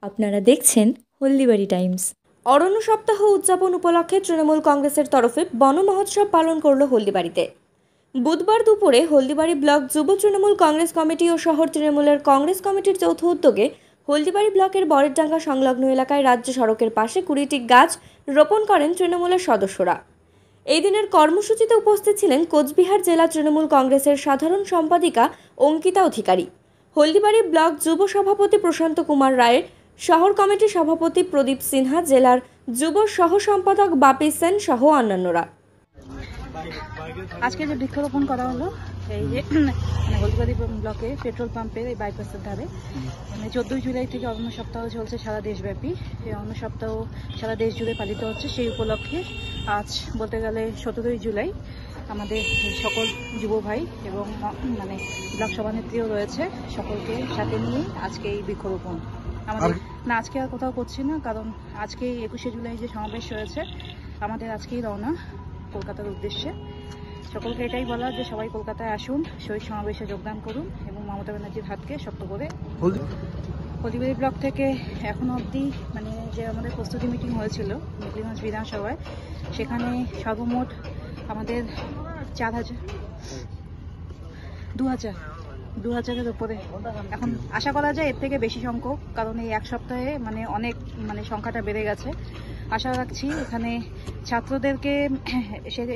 আপনারা দেখছেন হলদিবাড়ি টাইমস। অরণ্য সপ্তাহ উদযাপন উপলক্ষে তৃণমূল কংগ্রেসের তরফে বন মহোৎসব পালন করল হলদিবাড়িতে। বুধবার দুপুরে হলদিবাড়ি ব্লক যুব তৃণমূল কংগ্রেস কমিটি ও শহর তৃণমূলের কংগ্রেস কমিটির যৌথ উদ্যোগে হলদিবাড়ি ব্লকের বরেরডাঙ্গা সংলগ্ন এলাকায় রাজ্য সড়কের পাশে 20টি গাছ রোপণ করেন তৃণমূলের সদস্যরা। এই দিনের কর্মসূচিতে উপস্থিত ছিলেন কোচবিহার জেলা তৃণমূল কংগ্রেসের সাধারণ সম্পাদিকা অঙ্কিতা অধিকারী, হলদিবাড়ি ব্লক যুব সভাপতি প্রশান্ত কুমার রায়ের, শহর কমিটির সভাপতি প্রদীপ সিনহা, জেলার যুব সহ সম্পাদক বাপি সেন সহ অন্যান্যরা। আজকে যে বৃক্ষরোপণ করা হলো এই যে হলদিবাড়ি ব্লকে পেট্রোল পাম্পের এই বাইপাসের ধারে 14 জুলাই থেকে অরণ্য সপ্তাহ চলছে সারা দেশব্যাপী। এই অরণ্য সপ্তাহ সারা দেশ জুড়ে পালিত হচ্ছে। সেই উপলক্ষে আজ বলতে গেলে 17 জুলাই আমাদের সকল যুব ভাই এবং ব্লক সভানেত্রীও রয়েছে, সকলকে সাথে নিয়ে আজকে এই বৃক্ষরোপণ আমাদের আজকে আর কোথাও করছি না, কারণ আজকে 21 জুলাই যে সমাবেশ রয়েছে আমাদের আজকেই রওনা কলকাতার উদ্দেশ্যে। সকলকে এটাই বলা যে সবাই কলকাতায় আসুন, শহীদ সমাবেশে যোগদান করুন এবং মমতা ব্যানার্জির হাতকে শক্ত করে। হলদিবাড়ি ব্লক থেকে এখনো অবধি যে আমাদের প্রস্তুতি মিটিং হয়েছিল মেকলিগঞ্জ বিধানসভায়, সেখানে সর্বমোট আমাদের 2000-এর উপরে এখন আশা করা যায় এর থেকে বেশি সংখ্যক, কারণ এই এক সপ্তাহে অনেক সংখ্যাটা বেড়ে গেছে। আশা রাখছি এখানে ছাত্রদেরকে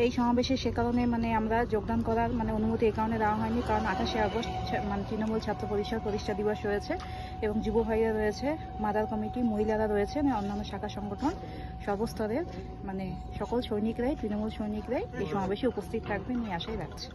এই সমাবেশে সে কারণে আমরা যোগদান করার অনুমতি এই কারণে দেওয়া হয়নি, কারণ 28শে আগস্ট তৃণমূল ছাত্র পরিষদ প্রতিষ্ঠা দিবস রয়েছে এবং যুব ভাইরা রয়েছে, মাদার কমিটি, মহিলারা রয়েছে, অন্যান্য শাখা সংগঠন সর্বস্তরের সকল সৈনিকরাই, তৃণমূল সৈনিকরাই এই সমাবেশে উপস্থিত থাকবেন এই আশাই রাখছি।